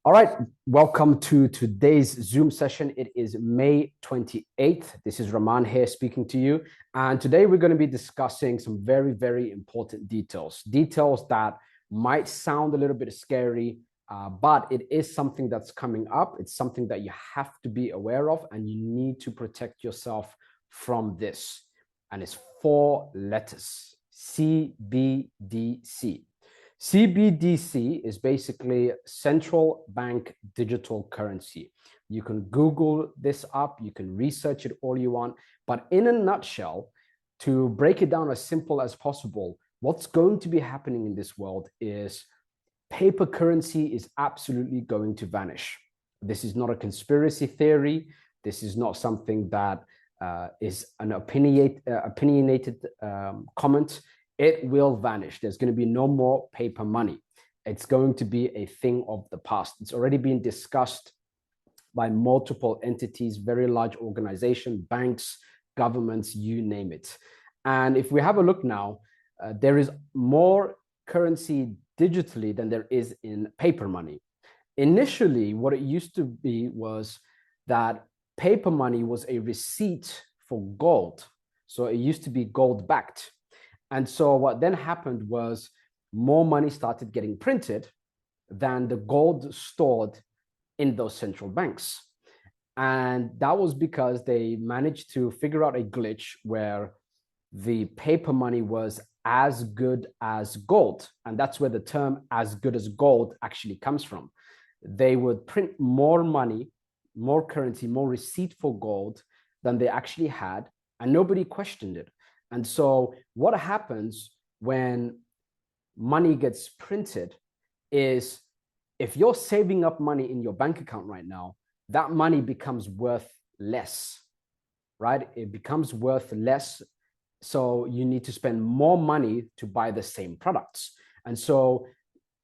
All right, welcome to today's Zoom session. It is May 28th. This is Rahman here speaking to you. And today we're going to be discussing some very, very important details that might sound a little bit scary, but it is something that's coming up. It's something that you have to be aware of, and you need to protect yourself from this. And it's 4 letters, CBDC. CBDC is basically central bank digital currency. You can Google this up, you can research it all you want, but in a nutshell, to break it down as simple as possible, what's going to be happening in this world is paper currency is absolutely going to vanish. This is not a conspiracy theory. This is not something that is an opinionated comment. It will vanish. There's going to be no more paper money. It's going to be a thing of the past. It's already been discussed by multiple entities, very large organizations, banks, governments, you name it. And if we have a look now, there is more currency digitally than there is in paper money. Initially, what it used to be was that paper money was a receipt for gold. So it used to be gold backed. And so what then happened was more money started getting printed than the gold stored in those central banks. And that was because they managed to figure out a glitch where the paper money was as good as gold. And that's where the term as good as gold actually comes from. They would print more money, more currency, more receipt for gold than they actually had, and nobody questioned it. And so what happens when money gets printed is if you're saving up money in your bank account right now, that money becomes worth less, right? It becomes worth less. So you need to spend more money to buy the same products. And so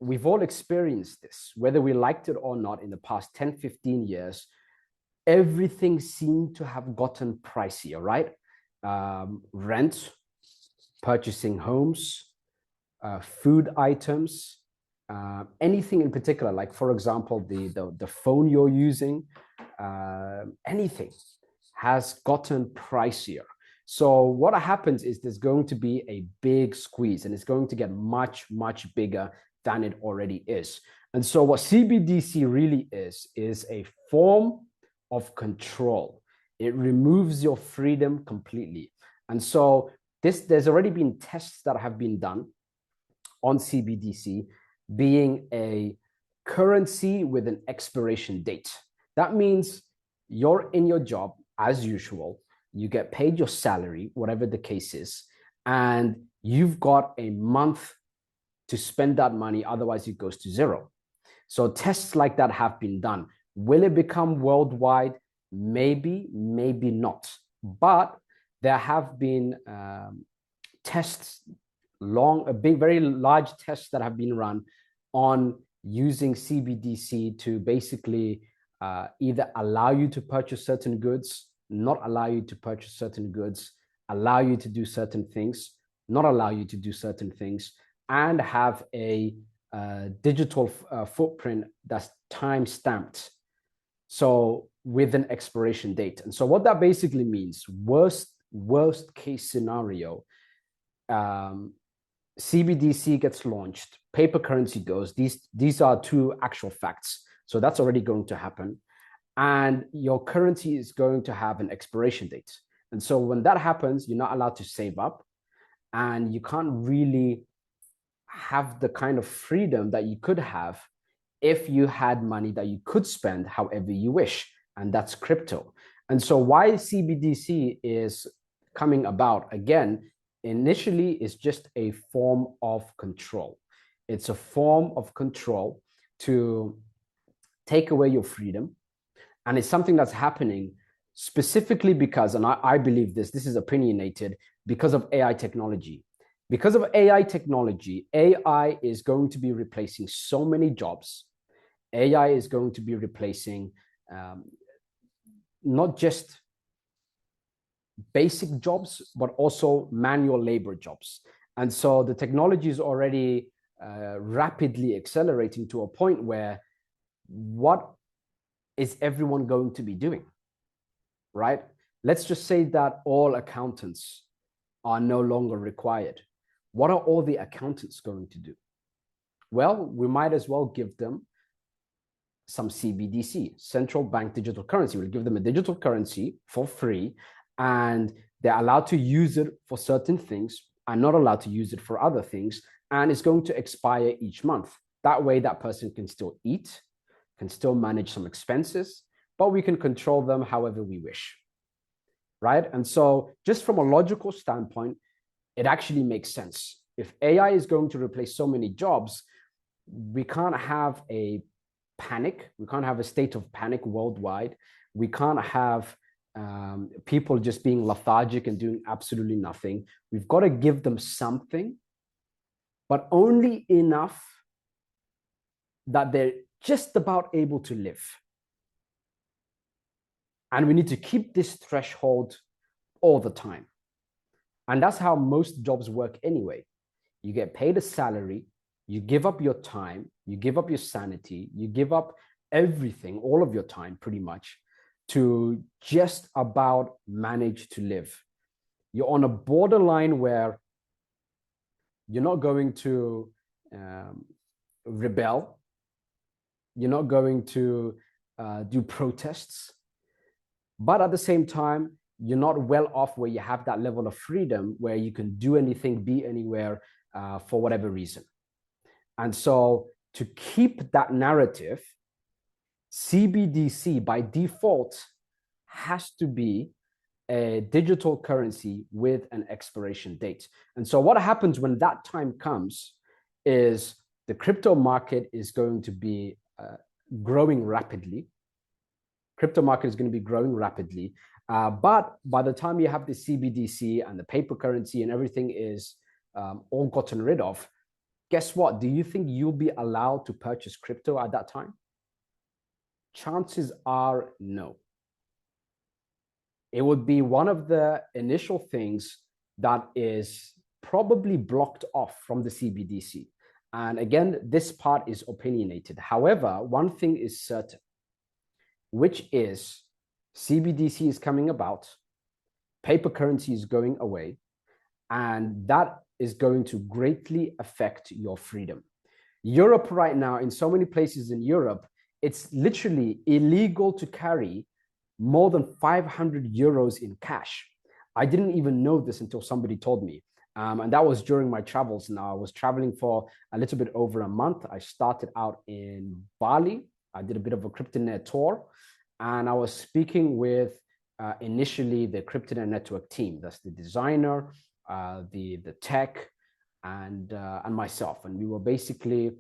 we've all experienced this, whether we liked it or not in the past 10, 15 years, everything seemed to have gotten pricier, right? Rent, purchasing homes, food items, anything in particular, like for example, the phone you're using, anything has gotten pricier. So what happens is there's going to be a big squeeze, and it's going to get much, much bigger than it already is. And so what CBDC really is a form of control. It removes your freedom completely. And so there's already been tests that have been done on CBDC being a currency with an expiration date. That means you're in your job as usual, you get paid your salary, whatever the case is, and you've got a month to spend that money, otherwise it goes to zero. So tests like that have been done. Will it become worldwide? Maybe, maybe not. But there have been tests, very large tests that have been run on using CBDC to basically either allow you to purchase certain goods, not allow you to purchase certain goods, allow you to do certain things, not allow you to do certain things, and have a digital footprint that's time stamped. So with an expiration date. And so what that basically means, worst case scenario, CBDC gets launched, paper currency goes, these are 2 actual facts. So that's already going to happen. And your currency is going to have an expiration date. And so when that happens, you're not allowed to save up, and you can't really have the kind of freedom that you could have if you had money that you could spend however you wish. And that's crypto. And so why CBDC is coming about, again, initially is just a form of control. It's a form of control to take away your freedom. And it's something that's happening specifically because, and I believe this is opinionated, because of AI technology. Because of AI technology, AI is going to be replacing so many jobs. AI is going to be replacing not just basic jobs, but also manual labor jobs. And so the technology is already rapidly accelerating to a point where what is everyone going to be doing, right? Let's just say that all accountants are no longer required. What are all the accountants going to do? Well, we might as well give them some CBDC, central bank digital currency. We'll give them a digital currency for free, and they're allowed to use it for certain things and not allowed to use it for other things. And it's going to expire each month. That way, that person can still eat, can still manage some expenses, but we can control them however we wish, right? And so just from a logical standpoint, it actually makes sense. If AI is going to replace so many jobs, we can't have a panic. We can't have a state of panic worldwide. We can't have people just being lethargic and doing absolutely nothing. We've got to give them something, but only enough that they're just about able to live. And we need to keep this threshold all the time. And that's how most jobs work anyway. You get paid a salary, you give up your time, you give up your sanity, you give up everything, all of your time pretty much, to just about manage to live. You're on a borderline where you're not going to rebel. You're not going to do protests. But at the same time, you're not well off where you have that level of freedom where you can do anything, be anywhere for whatever reason. And so to keep that narrative, CBDC by default has to be a digital currency with an expiration date. And so what happens when that time comes is the crypto market is going to be growing rapidly. Crypto market is going to be growing rapidly. But by the time you have the CBDC and the paper currency and everything is all gotten rid of, guess what? Do you think you'll be allowed to purchase crypto at that time? Chances are no. It would be one of the initial things that is probably blocked off from the CBDC. And again, this part is opinionated. However, one thing is certain, which is CBDC is coming about, paper currency is going away, and that is going to greatly affect your freedom. Europe right now, in so many places in Europe, it's literally illegal to carry more than 500 euros in cash. I didn't even know this until somebody told me. And that was during my travels. Now, I was traveling for a little bit over a month. I started out in Bali. I did a bit of a Cryptonaire tour. And I was speaking with initially the Cryptonaire network team. That's the designer, the tech, and myself. And we were basically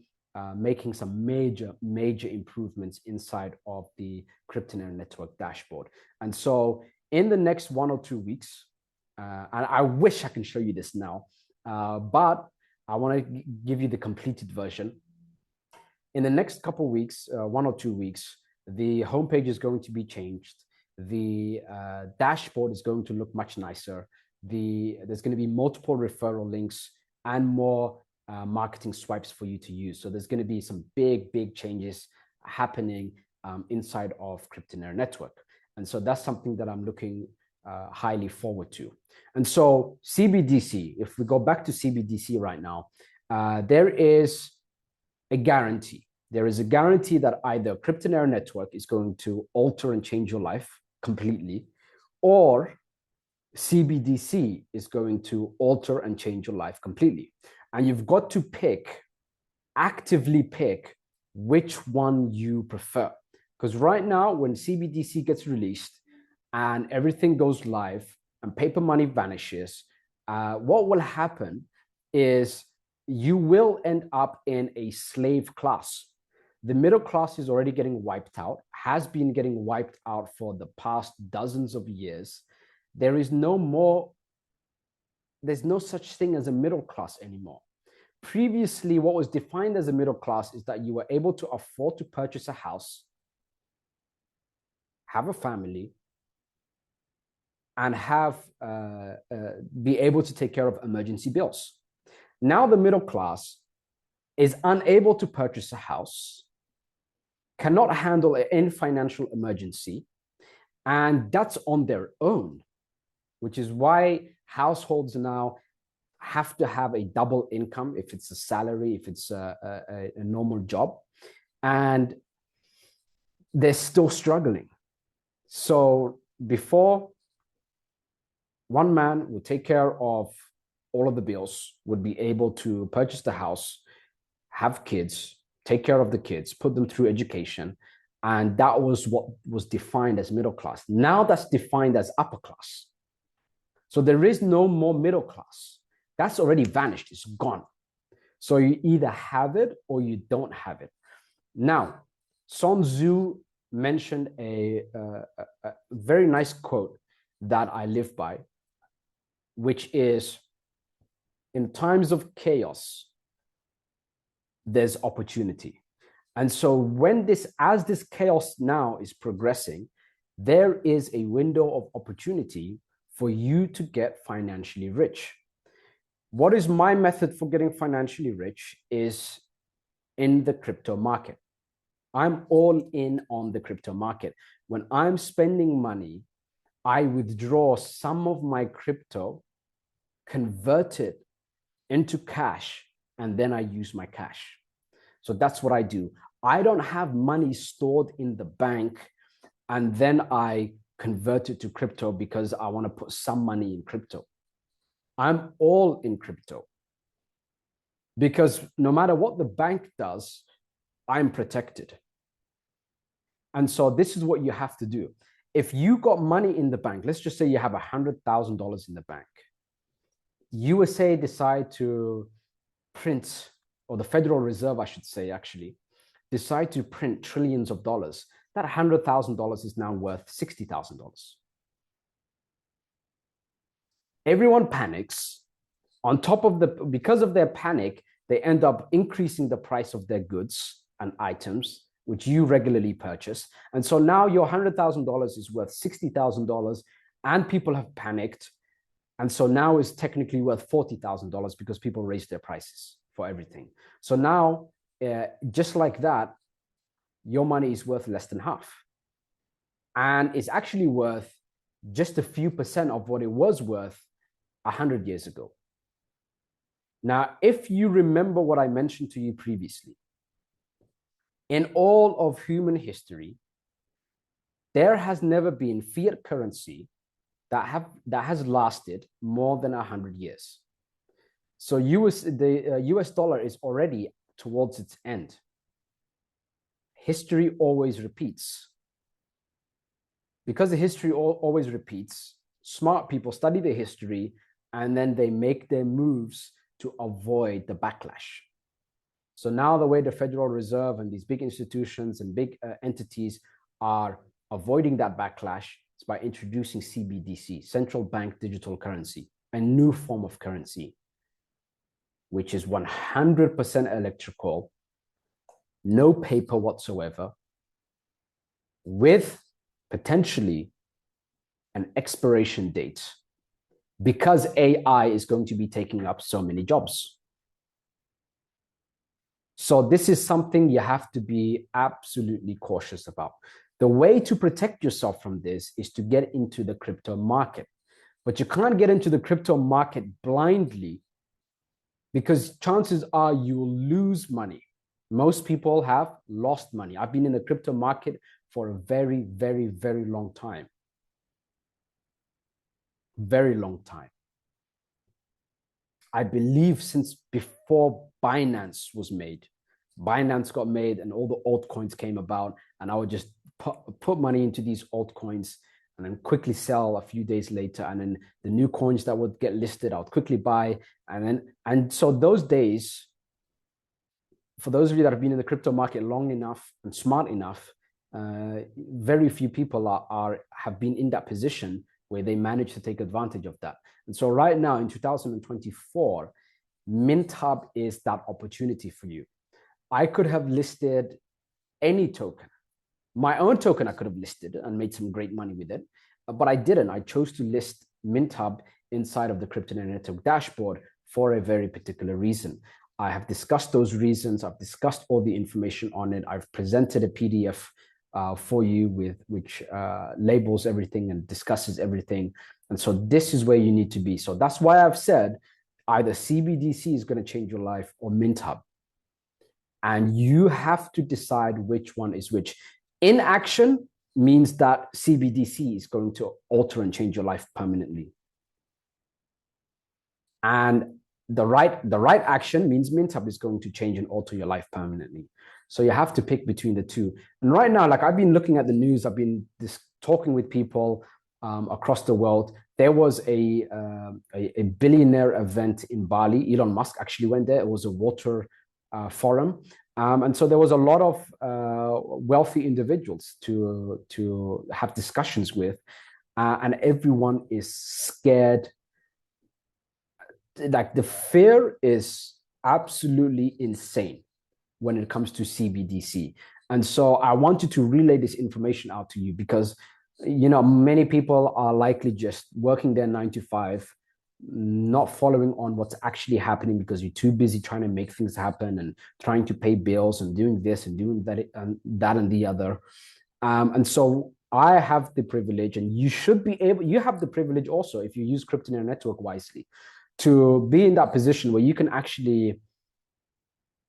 making some major improvements inside of the Cryptonaire network dashboard. And so in the next 1 or 2 weeks, and I wish I can show you this now, but I want to give you the completed version. In the next couple of weeks, 1 or 2 weeks, the homepage is going to be changed. The dashboard is going to look much nicer. There's going to be multiple referral links and more marketing swipes for you to use. So there's going to be some big changes happening inside of Cryptonaire network. And so that's something that I'm looking highly forward to. And so CBDC, if we go back to CBDC right now, there is a guarantee. There is a guarantee that either Cryptonaire network is going to alter and change your life completely, or CBDC is going to alter and change your life completely. And you've got to actively pick which one you prefer. Because right now, when CBDC gets released and everything goes live and paper money vanishes, what will happen is you will end up in a slave class. The middle class is already getting wiped out, has been getting wiped out for the past dozens of years. There's no such thing as a middle class anymore. Previously, what was defined as a middle class is that you were able to afford to purchase a house, have a family, and be able to take care of emergency bills. Now the middle class is unable to purchase a house, cannot handle any financial emergency, and that's on their own, which is why households now have to have a double income if it's a salary, if it's a normal job, and they're still struggling. So before, one man would take care of all of the bills, would be able to purchase the house, have kids, take care of the kids, put them through education. And that was what was defined as middle class. Now that's defined as upper class. So there is no more middle class. That's already vanished. It's gone. So you either have it or you don't have it. Now, Sun Tzu mentioned a very nice quote that I live by, which is, in times of chaos, there's opportunity. And so when as this chaos now is progressing, there is a window of opportunity for you to get financially rich. What is my method for getting financially rich is in the crypto market. I'm all in on the crypto market. When I'm spending money, I withdraw some of my crypto, convert it into cash, and then I use my cash. So that's what I do. I don't have money stored in the bank and then I convert it to crypto because I want to put some money in crypto. I'm all in crypto because no matter what the bank does, I'm protected. And so this is what you have to do. If you got money in the bank, let's just say you have $100,000 in the bank. USA decide to print, or the Federal Reserve, I should say, actually, decide to print trillions of dollars. That $100,000 is now worth $60,000. Everyone panics. On top of because of their panic, they end up increasing the price of their goods and items, which you regularly purchase. And so now your $100,000 is worth $60,000 and people have panicked. And so now it's technically worth $40,000 because people raised their prices for everything. So now, just like that, your money is worth less than half. And it's actually worth just a few percent of what it was worth 100 years ago. Now, if you remember what I mentioned to you previously, in all of human history, there has never been fiat currency that has lasted more than 100 years. So the US dollar is already towards its end. History always repeats. Because the history always repeats, smart people study the history and then they make their moves to avoid the backlash. So now the way the Federal Reserve and these big institutions and big entities are avoiding that backlash is by introducing CBDC, central bank digital currency, a new form of currency, which is 100% electrical, no paper whatsoever, with potentially an expiration date, because AI is going to be taking up so many jobs. So this is something you have to be absolutely cautious about. The way to protect yourself from this is to get into the crypto market. But you can't get into the crypto market blindly because chances are you'll lose money. Most people have lost money. I've been in the crypto market for a very, very, very long time. Very long time. I believe since before Binance was made. Binance got made and all the altcoins came about, and I would just put money into these altcoins and then quickly sell a few days later. And then the new coins that would get listed, I would quickly buy. And so those days, for those of you that have been in the crypto market long enough and smart enough, very few people have been in that position where they manage to take advantage of that. And so right now in 2024, MintHub is that opportunity for you. I could have listed any token. My own token I could have listed and made some great money with it, but I didn't. I chose to list MintHub inside of the Cryptonaire network dashboard for a very particular reason. I have discussed those reasons. I've discussed all the information on it. I've presented a PDF for you with which labels everything and discusses everything. And so this is where you need to be. So that's why I've said either CBDC is going to change your life or MintHub. And you have to decide which one is which. Inaction means that CBDC is going to alter and change your life permanently. And the right action means MintHub is going to change and alter your life permanently. So you have to pick between the two. And right now, like I've been looking at the news, I've been talking with people across the world. There was a billionaire event in Bali. Elon Musk actually went there. It was a water forum. And so there was a lot of wealthy individuals to have discussions with. And everyone is scared. Like the fear is absolutely insane when it comes to CBDC. And so I wanted to relay this information out to you because, you know, many people are likely just working their 9 to 5, not following on what's actually happening because you're too busy trying to make things happen and trying to pay bills and doing this and doing that and the other. And so I have the privilege, and you should be able, you have the privilege also if you use Cryptonaire Network wisely, to be in that position where you can actually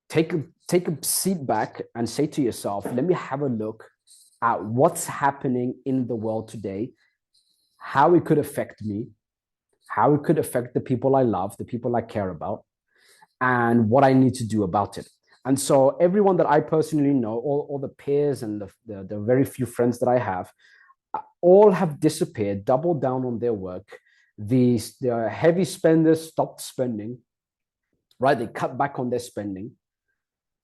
take a seat back and say to yourself, let me have a look at what's happening in the world today, how it could affect me, how it could affect the people I love, the people I care about, and what I need to do about it. And so everyone that I personally know, all the peers and the very few friends that I have, all have disappeared, doubled down on their work. The heavy spenders stopped spending, right? They cut back on their spending,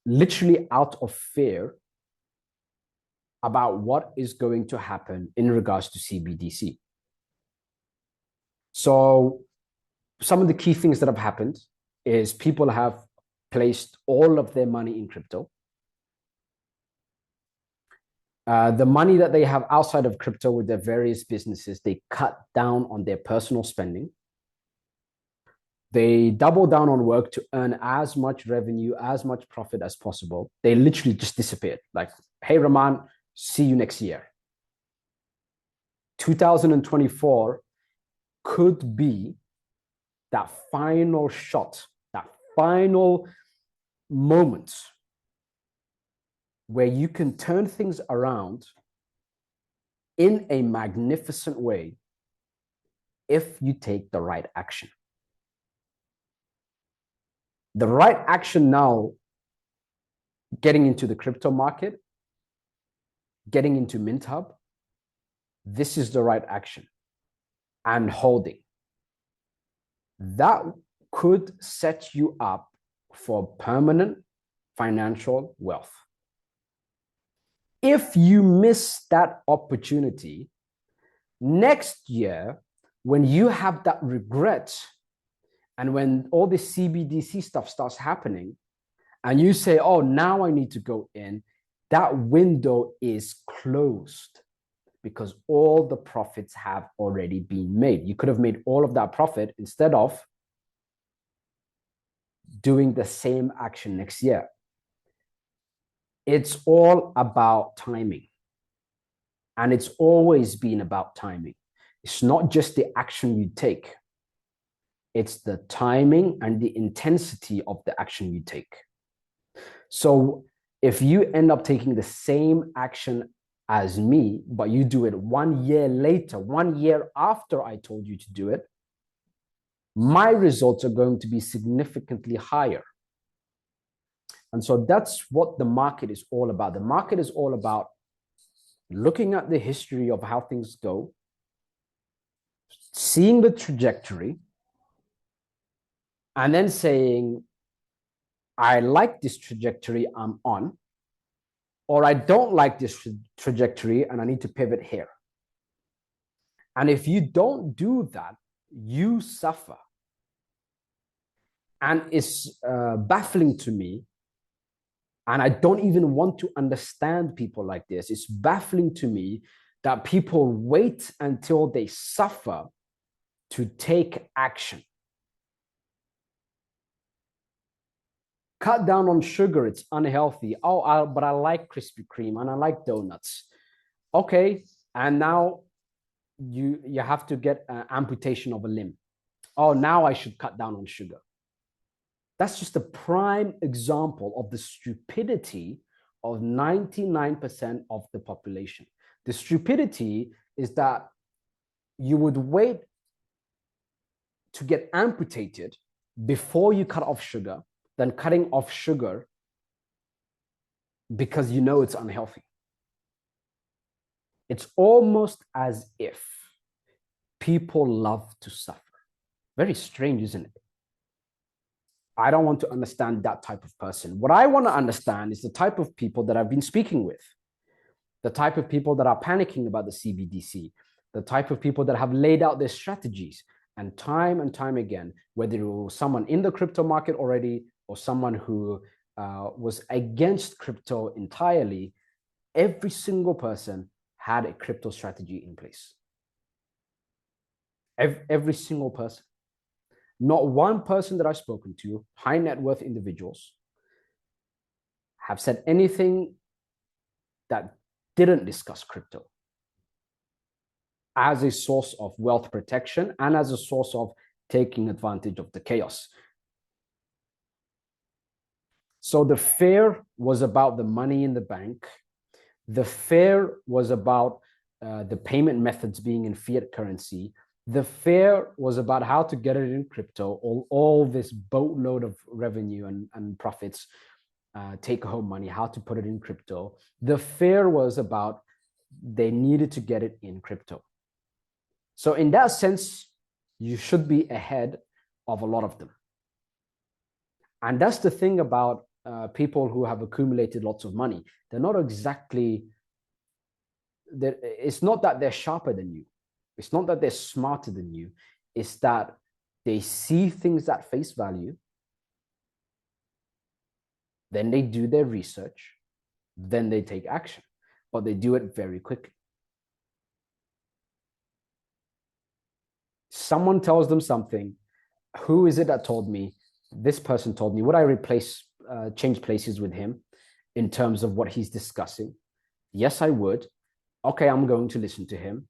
literally out of fear about what is going to happen in regards to CBDC. So some of the key things that have happened is people have placed all of their money in crypto. The money that they have outside of crypto with their various businesses, they cut down on their personal spending. They double down on work to earn as much revenue, as much profit as possible. They literally just disappeared. Like, hey, Rahman, see you next year. 2024 could be that final shot, that final moment where you can turn things around in a magnificent way if you take the right action. The right action now, getting into the crypto market, getting into MintHub, this is the right action. And holding. That could set you up for permanent financial wealth. If you miss that opportunity, next year, when you have that regret, and when all this CBDC stuff starts happening, and you say, oh, now I need to go in, that window is closed because all the profits have already been made. You could have made all of that profit instead of doing the same action next year. It's all about timing. And it's always been about timing. It's not just the action you take. It's the timing and the intensity of the action you take. So if you end up taking the same action as me, but you do it 1 year later, 1 year after I told you to do it, my results are going to be significantly higher. And so that's what the market is all about. The market is all about looking at the history of how things go, seeing the trajectory, and then saying, I like this trajectory I'm on, or I don't like this trajectory and I need to pivot here. And if you don't do that, you suffer. And it's baffling to me. And I don't even want to understand people like this. It's baffling to me that people wait until they suffer to take action. Cut down on sugar, it's unhealthy. Oh, but I like Krispy Kreme and I like donuts. Okay, and now you have to get an amputation of a limb. Oh, now I should cut down on sugar. That's just a prime example of the stupidity of 99% of the population. The stupidity is that you would wait to get amputated before you cut off sugar than cutting off sugar because you know it's unhealthy. It's almost as if people love to suffer. Very strange, isn't it? I don't want to understand that type of person. What I want to understand is the type of people that I've been speaking with, the type of people that are panicking about the CBDC, the type of people that have laid out their strategies. And time again, whether it was someone in the crypto market already or someone who was against crypto entirely, every single person had a crypto strategy in place. Every single person. Not one person that I've spoken to, high net worth individuals, have said anything that didn't discuss crypto as a source of wealth protection and as a source of taking advantage of the chaos. So the fear was about the money in the bank. The fear was about the payment methods being in fiat currency. The fear was about how to get it in crypto, all this boatload of revenue and profits, take home money, how to put it in crypto. The fear was about they needed to get it in crypto. So in that sense, you should be ahead of a lot of them. And that's the thing about people who have accumulated lots of money. They're not exactly, it's not that they're sharper than you. It's not that they're smarter than you. It's that they see things at face value. Then they do their research. Then they take action. But they do it very quickly. Someone tells them something. Who is it that told me? This person told me. Would I change places with him in terms of what he's discussing? Yes, I would. Okay, I'm going to listen to him.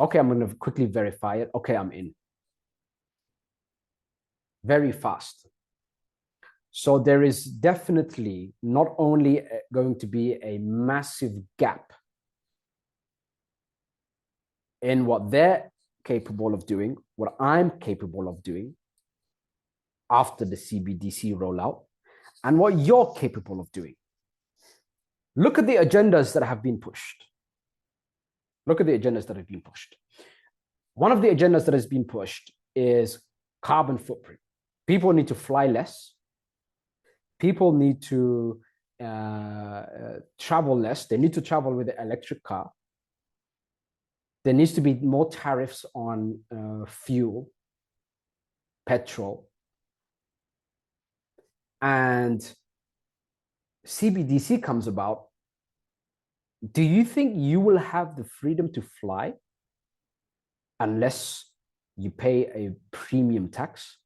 Okay, I'm going to quickly verify it. Okay, I'm in. Very fast. So there is definitely not only going to be a massive gap in what they're capable of doing, what I'm capable of doing after the CBDC rollout, and what you're capable of doing. Look at the agendas that have been pushed. Look at the agendas that have been pushed. One of the agendas that has been pushed is carbon footprint. People need to fly less. People need to travel less. They need to travel with an electric car. There needs to be more tariffs on fuel, petrol. And CBDC comes about. Do you think you will have the freedom to fly unless you pay a premium tax?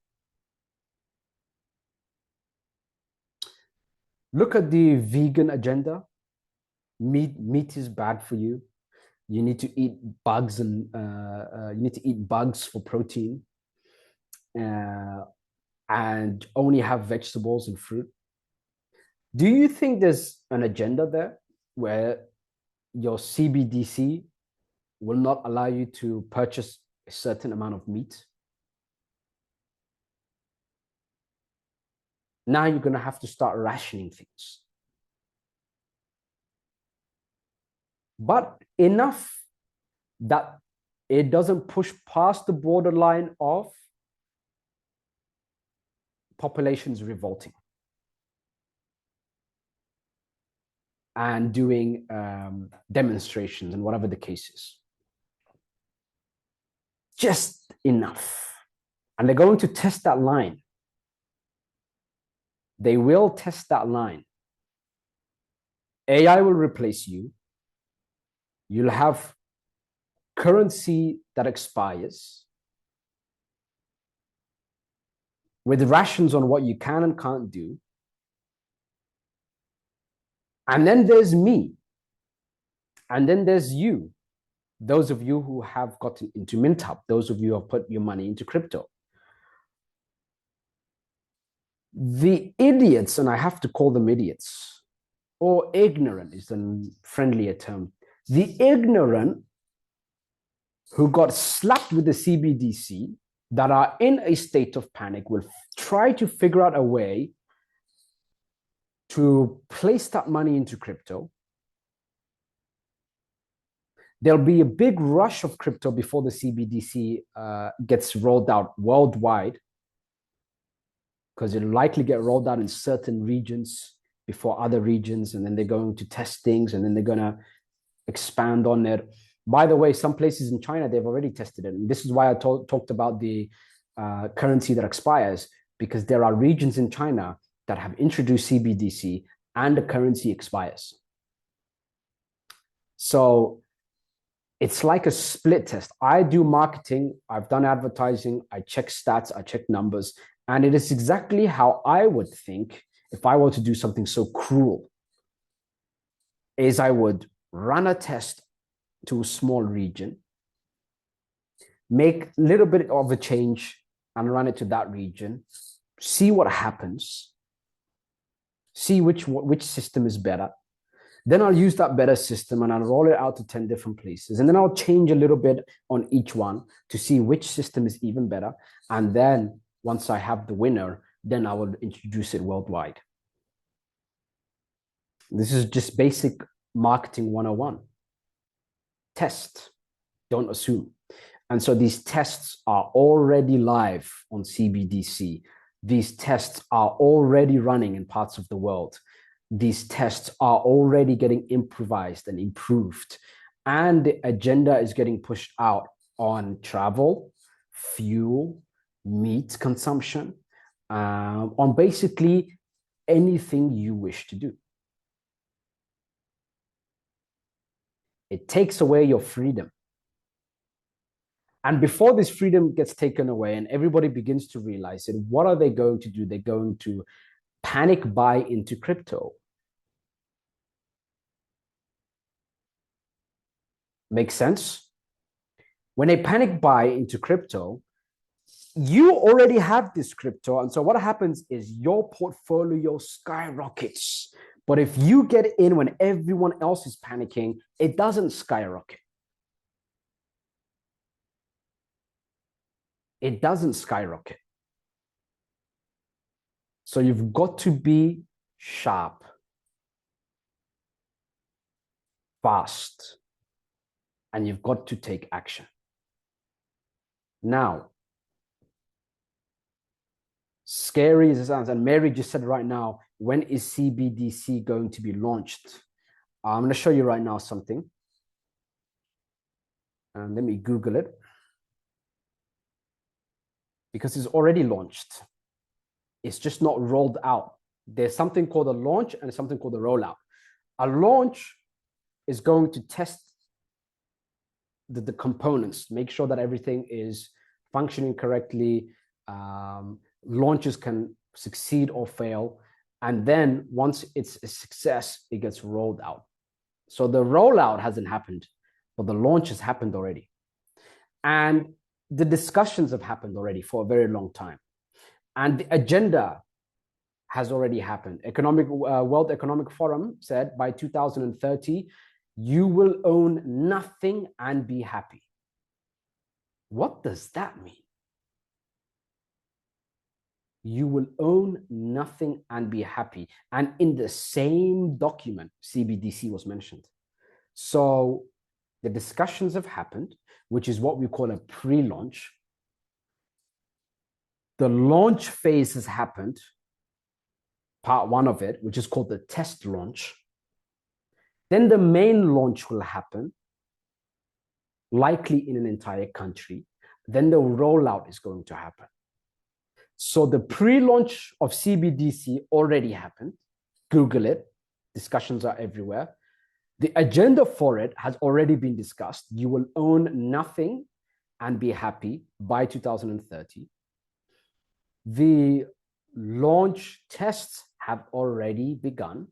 Look at the vegan agenda. Meat is bad for you. You need to eat bugs and you need to eat bugs for protein, and only have vegetables and fruit. Do you think there's an agenda there where your CBDC will not allow you to purchase a certain amount of meat? Now you're going to have to start rationing things. But enough that it doesn't push past the borderline of populations revolting and doing demonstrations and whatever the case is. Just enough. And they're going to test that line. They will test that line. AI will replace you. You'll have currency that expires with rations on what you can and can't do. And then there's me. And then there's you. Those of you who have gotten into MintHub, those of you who have put your money into crypto. The idiots, and I have to call them idiots, or ignorant is the friendlier term. The ignorant who got slapped with the CBDC that are in a state of panic will try to figure out a way to place that money into crypto. There'll be a big rush of crypto before the CBDC gets rolled out worldwide, because it'll likely get rolled out in certain regions before other regions, and then they're going to test things, and then they're going to expand on it. By the way, some places in China, they've already tested it. And this is why I talked about the currency that expires, because there are regions in China that have introduced CBDC and the currency expires. So it's like a split test. I do marketing, I've done advertising, I check stats, I check numbers, and it is exactly how I would think if I were to do something so cruel, is I would run a test to a small region, make a little bit of a change and run it to that region, see what happens, see which system is better. Then I'll use that better system and I'll roll it out to 10 different places. And then I'll change a little bit on each one to see which system is even better. And then once I have the winner, then I will introduce it worldwide. This is just basic marketing 101. Test, don't assume. And so these tests are already live on CBDC. These tests are already running in parts of the world. These tests are already getting improvised and improved. And the agenda is getting pushed out on travel, fuel, meat consumption, on basically anything you wish to do. It takes away your freedom. And before this freedom gets taken away and everybody begins to realize it, what are they going to do? They're going to panic buy into crypto. Make sense? When they panic buy into crypto, you already have this crypto. And so what happens is your portfolio skyrockets. But if you get in when everyone else is panicking, it doesn't skyrocket. It doesn't skyrocket. So you've got to be sharp, fast, and you've got to take action. Now, scary as it sounds, and Mary just said right now, when is CBDC going to be launched? I'm going to show you right now something. And let me Google it. Because it's already launched. It's just not rolled out. There's something called a launch and something called a rollout. A launch is going to test the components, make sure that everything is functioning correctly. Launches can succeed or fail. And then once it's a success, it gets rolled out. So the rollout hasn't happened, but the launch has happened already. And the discussions have happened already for a very long time. And the agenda has already happened. World Economic Forum said by 2030, you will own nothing and be happy. What does that mean? You will own nothing and be happy. And in the same document, CBDC was mentioned. So the discussions have happened, which is what we call a pre-launch. The launch phase has happened, part one of it, which is called the test launch. Then the main launch will happen, likely in an entire country. Then the rollout is going to happen. So the pre-launch of CBDC already happened. Google it. Discussions are everywhere. The agenda for it has already been discussed. You will own nothing and be happy by 2030. The launch tests have already begun.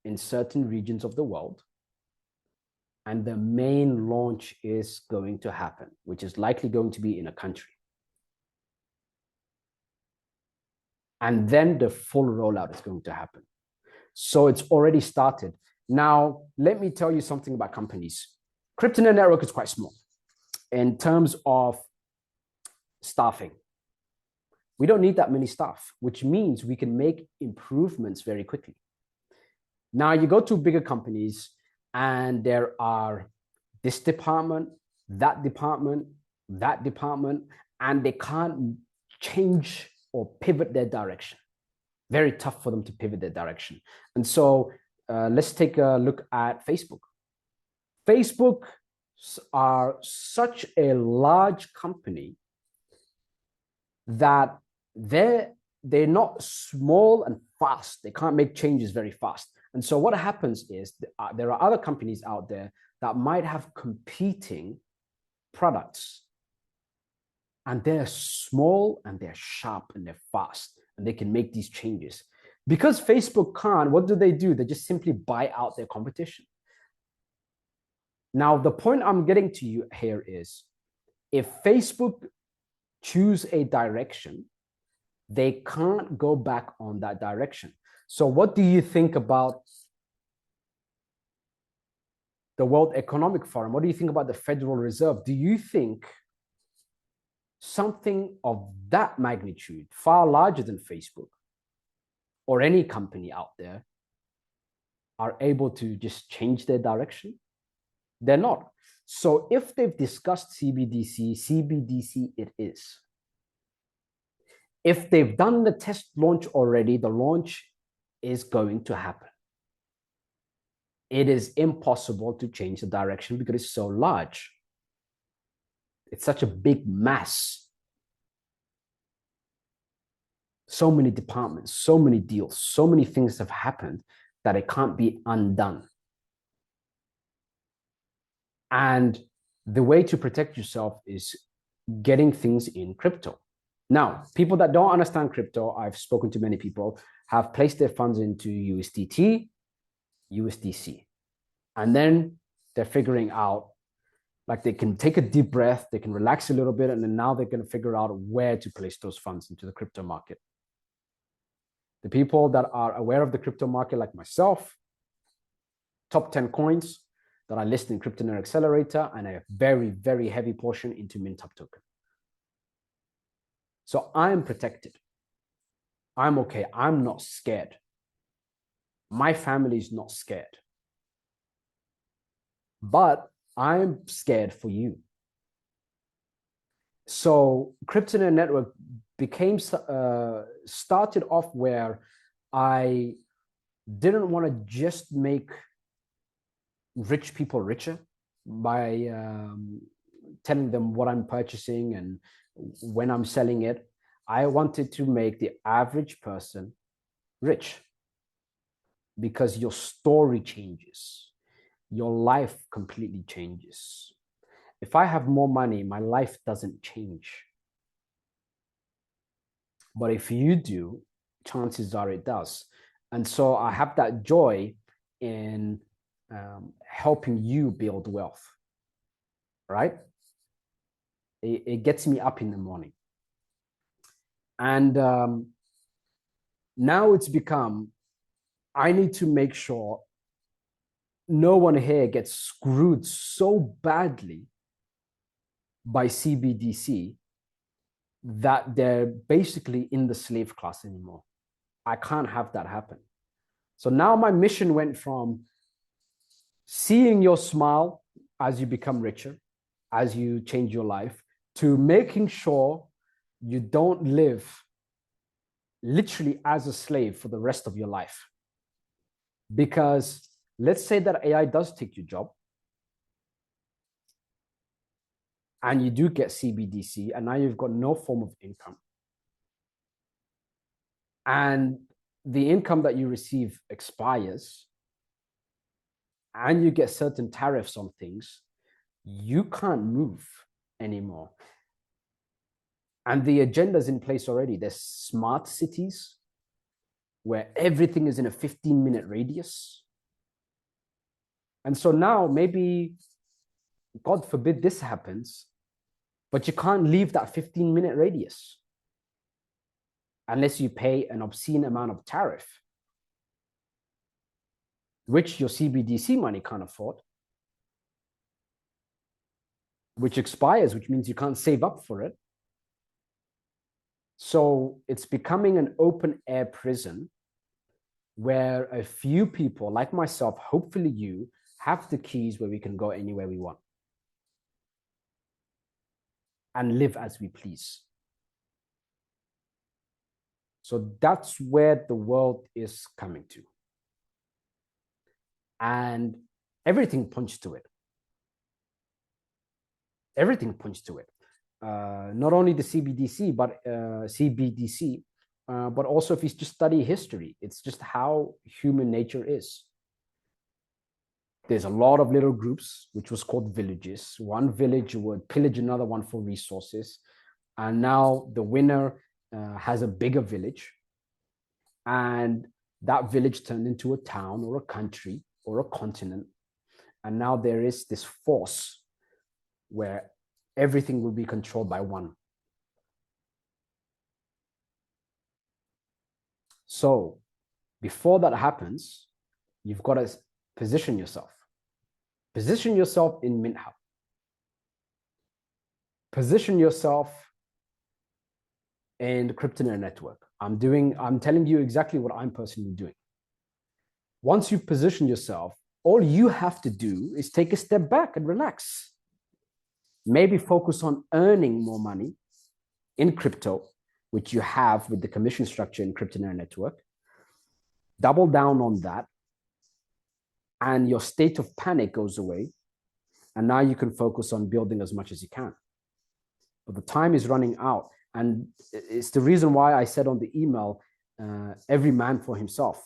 in certain regions of the world. And the main launch is going to happen, which is likely going to be in a country. And then the full rollout is going to happen. So it's already started. Now, let me tell you something about companies. Cryptonaire network is quite small in terms of staffing. We don't need that many staff, which means we can make improvements very quickly. Now, you go to bigger companies and there are this department, that department, that department, and they can't change or pivot their direction. Very tough for them to pivot their direction. And so let's take a look at Facebook. Facebook are such a large company that they're not small and fast. They can't make changes very fast. And so what happens is there are other companies out there that might have competing products. And they're small and they're sharp and they're fast and they can make these changes. Because Facebook can't, what do? They just simply buy out their competition. Now, the point I'm getting to you here is if Facebook choose a direction, they can't go back on that direction. So what do you think about the World Economic Forum? What do you think about the Federal Reserve? Do you think something of that magnitude, far larger than Facebook or any company out there, are able to just change their direction? They're not. So if they've discussed CBDC, CBDC it is. If they've done the test launch already, the launch is going to happen. It is impossible to change the direction because it's so large. It's such a big mass. So many departments, so many deals, so many things have happened that it can't be undone. And the way to protect yourself is getting things in crypto. Now, people that don't understand crypto, I've spoken to many people, have placed their funds into USDT, USDC. And then they're figuring out, like they can take a deep breath, they can relax a little bit, and then now they're going to figure out where to place those funds into the crypto market. The people that are aware of the crypto market, like myself, top 10 coins that I list in Cryptonaire Accelerator, and a very, very heavy portion into Mintup token. So I'm protected. I'm okay. I'm not scared. My family is not scared. But I'm scared for you. So Cryptonaire Network became started off where I didn't want to just make rich people richer by telling them what I'm purchasing and when I'm selling it. I wanted to make the average person rich because your story changes. Your life completely changes. If I have more money, my life doesn't change. But if you do, chances are it does. And so I have that joy in helping you build wealth, right? It gets me up in the morning. And now it's become, I need to make sure no one here gets screwed so badly by CBDC that they're basically in the slave class anymore. I can't have that happen. So now my mission went from seeing your smile as you become richer, as you change your life, to making sure you don't live literally as a slave for the rest of your life. Because let's say that AI does take your job and you do get CBDC and now you've got no form of income. And the income that you receive expires and you get certain tariffs on things, you can't move anymore. And the agenda is in place already. There's smart cities where everything is in a 15-minute radius. And so now maybe, God forbid this happens, but you can't leave that 15-minute radius unless you pay an obscene amount of tariff, which your CBDC money can't afford, which expires, which means you can't save up for it. So it's becoming an open air prison where a few people like myself, hopefully you, have the keys where we can go anywhere we want and live as we please. So that's where the world is coming to. And everything points to it. Everything points to it. Not only the CBDC, but CBDC, but also if you just study history, it's just how human nature is. There's a lot of little groups, which was called villages. One village would pillage another one for resources. And now the winner has a bigger village. And that village turned into a town or a country or a continent. And now there is this force where everything will be controlled by one. So before that happens, you've got to position yourself. Position yourself in MintHub. Position yourself in the Cryptonaire network. I'm telling you exactly what I'm personally doing. Once you've positioned yourself, all you have to do is take a step back and relax. Maybe focus on earning more money in crypto, which you have with the commission structure in Cryptonaire network. Double down on that, and your state of panic goes away. And now you can focus on building as much as you can. But the time is running out. And it's the reason why I said on the email, every man for himself.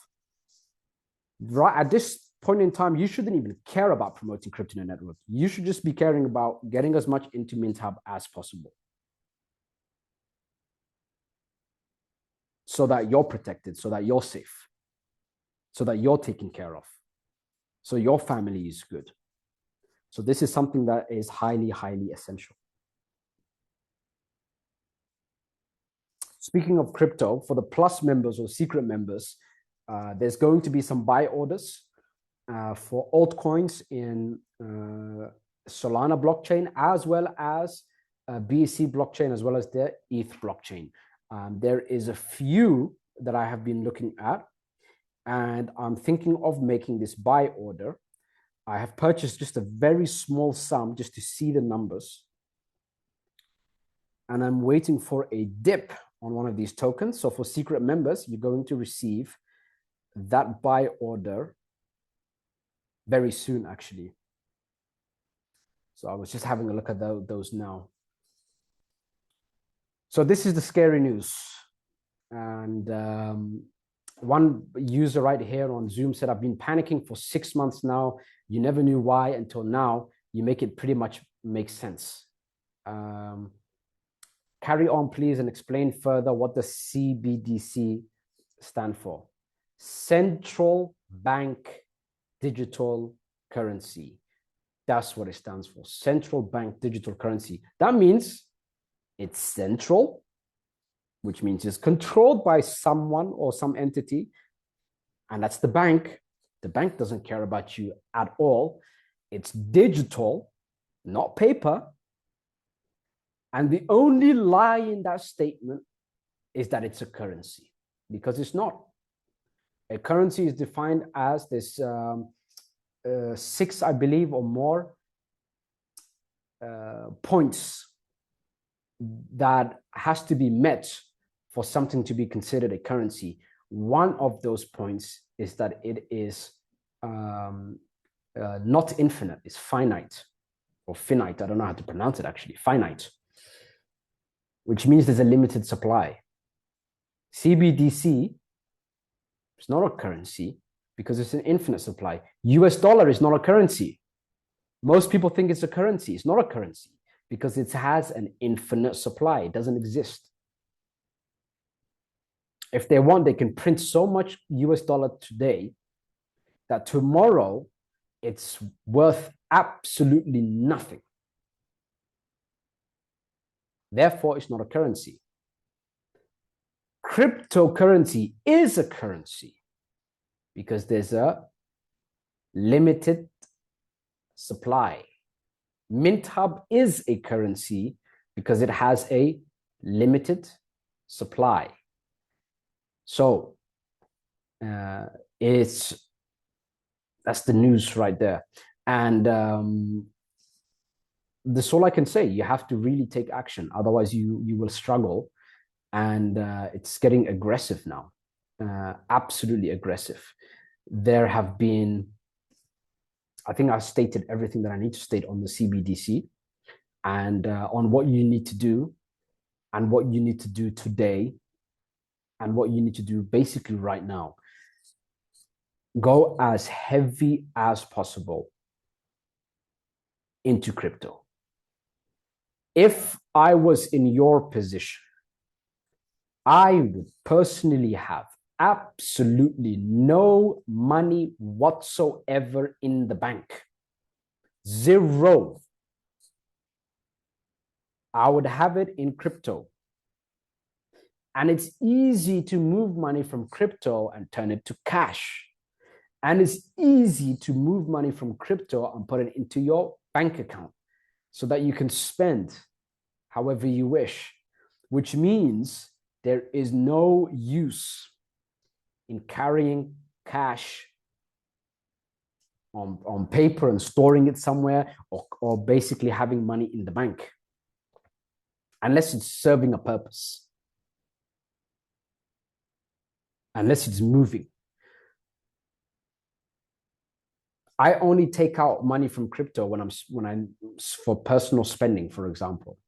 Right at this point in time, you shouldn't even care about promoting Cryptonaire network. You should just be caring about getting as much into MintHub as possible, so that you're protected, so that you're safe, so that you're taken care of, so your family is good. So this is something that is highly, highly essential. Speaking of crypto, for the Plus members or secret members, there's going to be some buy orders for altcoins in Solana blockchain, as well as BSC blockchain, as well as the ETH blockchain. There is a few that I have been looking at, and I'm thinking of making this buy order. I have purchased just a very small sum just to see the numbers. And I'm waiting for a dip on one of these tokens. So for secret members, you're going to receive that buy order very soon, actually. So I was just having a look at those now. So this is the scary news. And one user right here on Zoom said, I've been panicking for 6 months now. You never knew why until now. You make it pretty much make sense. Carry on, please, and explain further what the CBDC stand for. Central Bank Digital Currency. That's what it stands for. Central Bank Digital Currency. That means it's central, which means it's controlled by someone or some entity, and that's the bank. The bank doesn't care about you at all. It's digital, not paper. And the only lie in that statement is that it's a currency, because it's not. A currency is defined as this 6, I believe, or more points that has to be met for something to be considered a currency. One of those points is that it is not infinite, it's finite, or finite. I don't know how to pronounce it actually, finite, which means there's a limited supply. CBDC is not a currency because it's an infinite supply. US dollar is not a currency. Most people think it's a currency. It's not a currency because it has an infinite supply. It doesn't exist. If they want, they can print so much US dollar today that tomorrow it's worth absolutely nothing. Therefore, it's not a currency. Cryptocurrency is a currency because there's a limited supply. MintHub is a currency because it has a limited supply. So that's the news right there. And that's all I can say. You have to really take action. Otherwise, you will struggle. And it's getting aggressive now, absolutely aggressive. There have been, I think I've stated everything that I need to state on the CBDC and on what you need to do and what you need to do today and what you need to do basically right now. Go as heavy as possible into crypto. If I was in your position, I would personally have absolutely no money whatsoever in the bank. Zero. I would have it in crypto. And it's easy to move money from crypto and turn it to cash. And it's easy to move money from crypto and put it into your bank account so that you can spend however you wish, which means there is no use in carrying cash on paper and storing it somewhere or basically having money in the bank, unless it's serving a purpose, unless it's moving. I only take out money from crypto when I'm for personal spending, for example.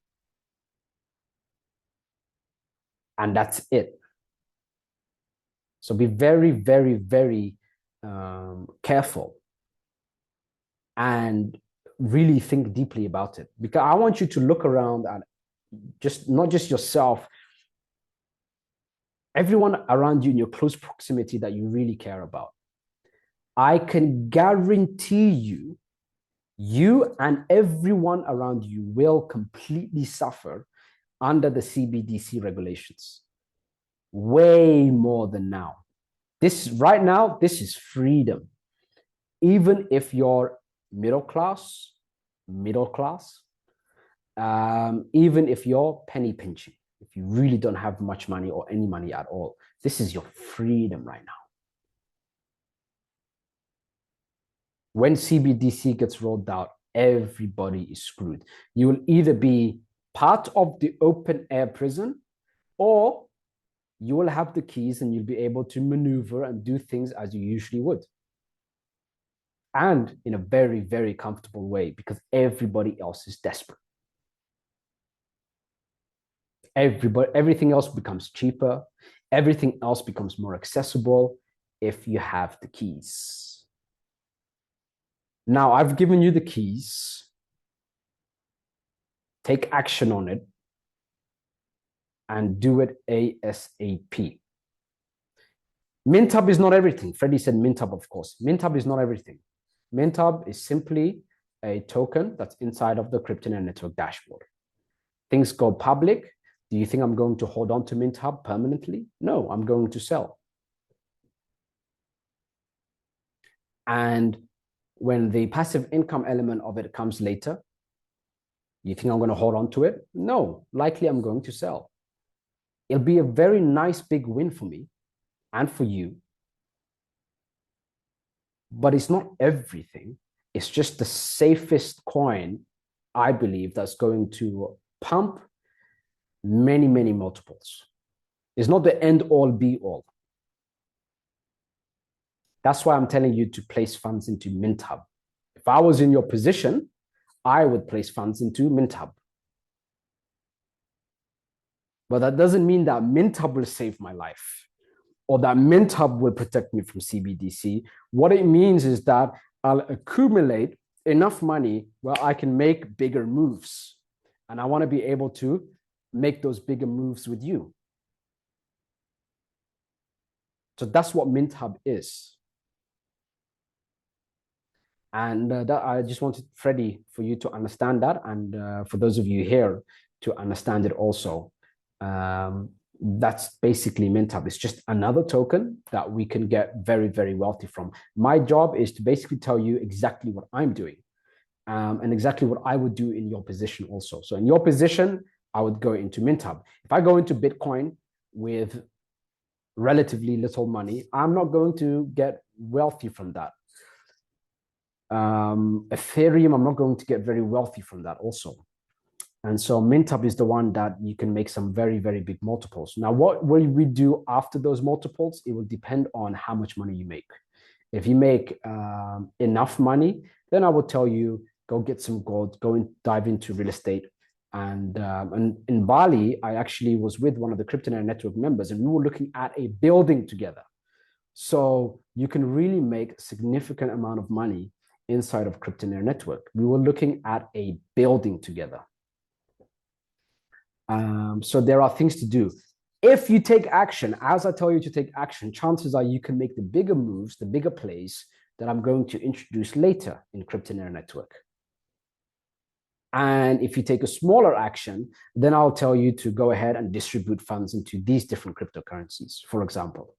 And that's it. So be very, very, very careful and really think deeply about it, because I want you to look around and not just yourself, everyone around you in your close proximity that you really care about. I can guarantee you, you and everyone around you will completely suffer under the CBDC regulations. Way more than now. Right now, this is freedom. Even if you're middle class, even if you're penny pinching, if you really don't have much money or any money at all, this is your freedom right now. When CBDC gets rolled out, everybody is screwed. You will either be part of the open air prison, or you will have the keys and you'll be able to maneuver and do things as you usually would. And in a very, very comfortable way, because everybody else is desperate. Everything else becomes cheaper. Everything else becomes more accessible if you have the keys. Now, I've given you the keys. Take action on it and do it ASAP. MintHub is not everything. Freddie said MintHub, of course. MintHub is not everything. MintHub is simply a token that's inside of the Cryptonaire network dashboard. Things go public. Do you think I'm going to hold on to MintHub permanently? No, I'm going to sell. And when the passive income element of it comes later, you think I'm going to hold on to it? No, likely I'm going to sell. It'll be a very nice big win for me and for you. But it's not everything. It's just the safest coin, I believe, that's going to pump many, many multiples. It's not the end all be all. That's why I'm telling you to place funds into MintHub. If I was in your position, I would place funds into MintHub. But that doesn't mean that MintHub will save my life or that MintHub will protect me from CBDC. What it means is that I'll accumulate enough money where I can make bigger moves. And I want to be able to make those bigger moves with you. So that's what MintHub is. And that I just wanted, Freddie, for you to understand that, and for those of you here to understand it also. That's basically MintUp. It's just another token that we can get very, very wealthy from. My job is to basically tell you exactly what I'm doing, and exactly what I would do in your position also. So in your position, I would go into MintUp. If I go into Bitcoin with relatively little money, I'm not going to get wealthy from that. Ethereum, I'm not going to get very wealthy from that also. And so MintUp is the one that you can make some very, very big multiples. Now, what will we do after those multiples? It will depend on how much money you make. If you make enough money, then I will tell you, go get some gold, go and dive into real estate. And in Bali, I actually was with one of the Cryptonaire network members, and we were looking at a building together. So you can really make a significant amount of money inside of Cryptonaire network. We were looking at a building together. So there are things to do. If you take action, as I tell you to take action, chances are you can make the bigger moves, the bigger plays that I'm going to introduce later in Cryptonaire network. And if you take a smaller action, then I'll tell you to go ahead and distribute funds into these different cryptocurrencies, for example.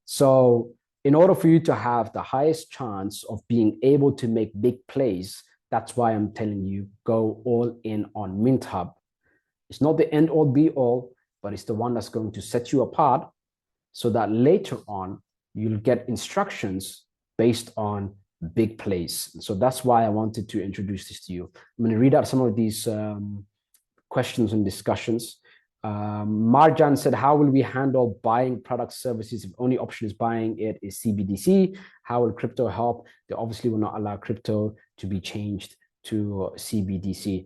So in order for you to have the highest chance of being able to make big plays, that's why I'm telling you, go all in on MintHub. It's not the end all be all, but it's the one that's going to set you apart so that later on you'll get instructions based on big plays. So that's why I wanted to introduce this to you. I'm going to read out some of these questions and discussions. Marjan said, how will we handle buying product services if only option is buying it is CBDC? How will crypto help? They obviously will not allow crypto to be changed to CBDC.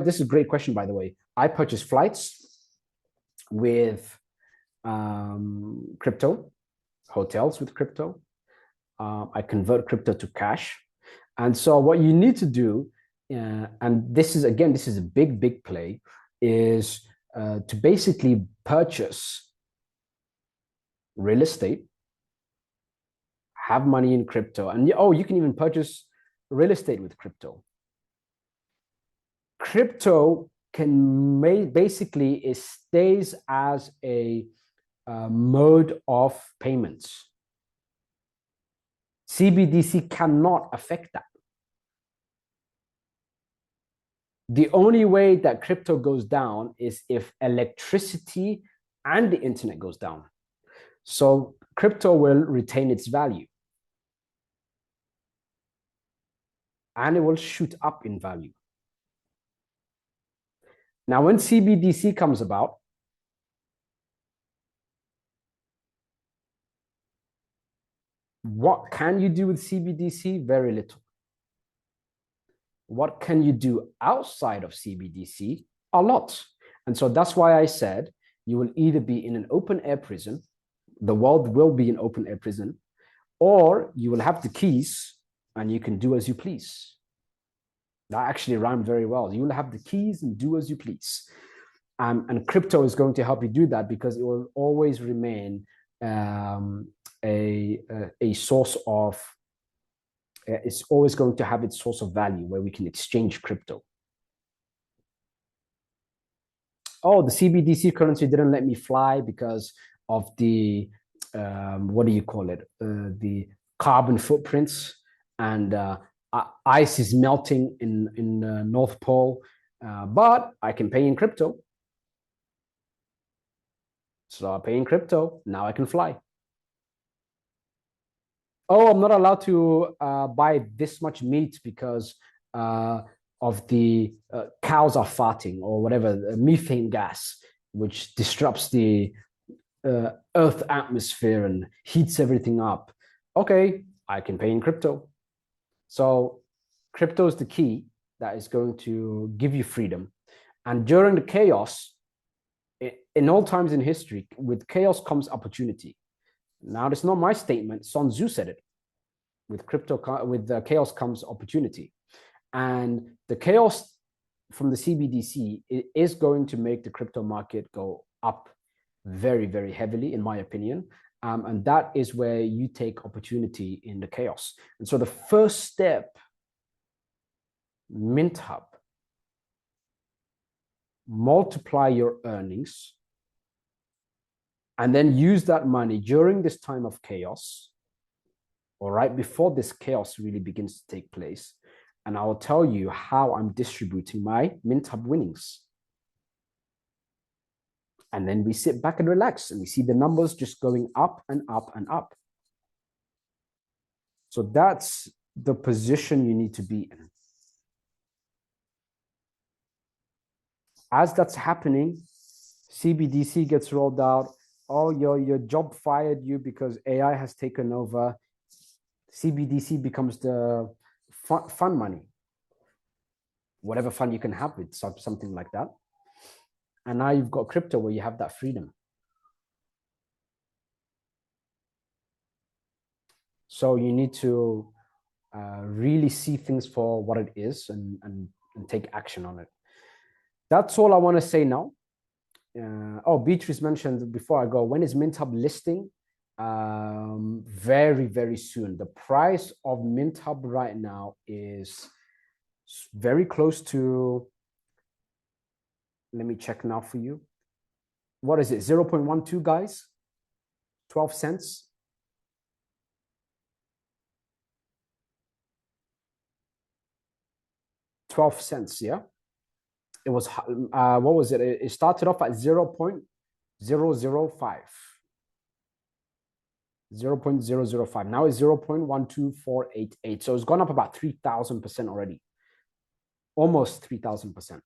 This is a great question, by the way. I purchase flights with crypto, hotels with crypto. I convert crypto to cash. And so what you need to do, and this is a big, big play, is to basically purchase real estate, have money in crypto, and you can even purchase real estate with crypto. Crypto can basically, it stays as a mode of payments. CBDC cannot affect that. The only way that crypto goes down is if electricity and the internet goes down. So crypto will retain its value. And it will shoot up in value. Now, when CBDC comes about, what can you do with CBDC? Very little. What can you do outside of CBDC? A lot. And so that's why I said you will either be in an open air prison, the world will be an open air prison, or you will have the keys and you can do as you please. That actually rhymed very well. You will have the keys and do as you please. And crypto is going to help you do that because it will always remain a source of, it's always going to have its source of value where we can exchange crypto. Oh, the CBDC currency didn't let me fly because of the, what do you call it? The carbon footprints, and ice is melting in the North Pole, but I can pay in crypto. So I pay in crypto, now I can fly. Oh, I'm not allowed to buy this much meat because of the cows are farting or whatever, methane gas, which disrupts the Earth atmosphere and heats everything up. Okay, I can pay in crypto. So crypto is the key that is going to give you freedom. And during the chaos, in all times in history, with chaos comes opportunity. Now, it's not my statement. Sun Tzu said it. With chaos comes opportunity. And the chaos from the CBDC is going to make the crypto market go up very, very heavily, in my opinion. And that is where you take opportunity in the chaos. And so the first step, Mint Hub, multiply your earnings, and then use that money during this time of chaos, or right before this chaos really begins to take place. And I will tell you how I'm distributing my Mint Hub winnings. And then we sit back and relax, and we see the numbers just going up and up and up. So that's the position you need to be in. As that's happening, CBDC gets rolled out. Oh, your job fired you because AI has taken over. CBDC becomes the fun money, whatever fun you can have with something like that. And now you've got crypto where you have that freedom. So you need to really see things for what it is and take action on it. That's all I want to say now. Oh, Beatrice mentioned before I go, when is Mint Hub listing? Very, very soon. The price of Mint Hub right now is very close to, let me check now for you. What is it? 0.12, guys? 12 cents? $0.12, yeah? It was, what was it? It started off at 0.005. 0.005. Now it's 0.12488. So it's gone up about 3,000% already. Almost 3,000%.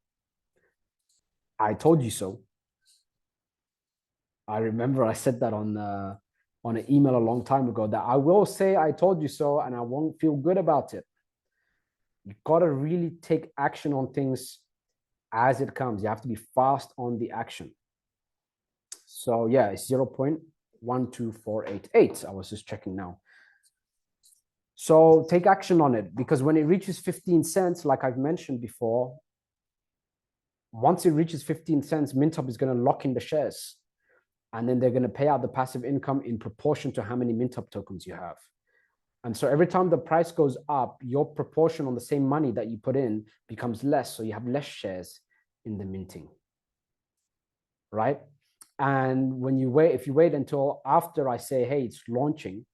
I told you so. I remember I said that on an email a long time ago, that I will say I told you so, and I won't feel good about it. You gotta really take action on things as it comes. You have to be fast on the action. So yeah, it's 0.12488. I was just checking now. So take action on it, because when it reaches 15 cents, like I've mentioned before, once it reaches 15 cents, Mint Hub is going to lock in the shares. And then they're going to pay out the passive income in proportion to how many Mint Hub tokens you have. And so every time the price goes up, your proportion on the same money that you put in becomes less. So you have less shares in the minting, right? And when you wait, if you wait until after I say, hey, it's launching,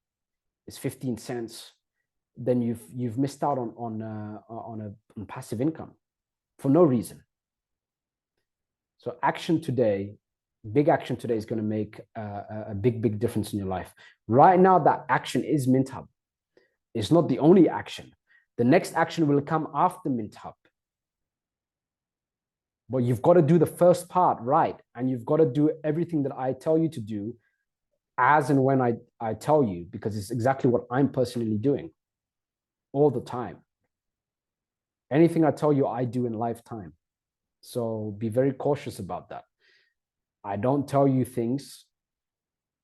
it's 15 cents, then you've missed out on passive income for no reason. So action today, big action today, is going to make a big difference in your life. Right now, that action is Mint Hub. It's not the only action. The next action will come after Mint Hub. But you've got to do the first part right. And you've got to do everything that I tell you to do as and when I tell you, because it's exactly what I'm personally doing all the time. Anything I tell you, I do in lifetime. So be very cautious about that. I don't tell you things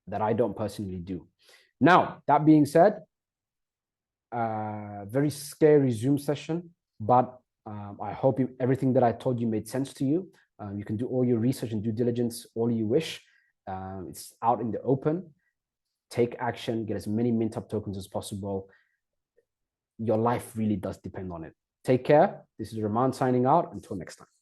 that I don't personally do. Now, that being said, very scary Zoom session, but I hope everything that I told you made sense to you. You can do all your research and due diligence all you wish. It's out in the open. Take action, get as many Mint Hub tokens as possible. Your life really does depend on it. Take care. This is Rahman signing out. Until next time.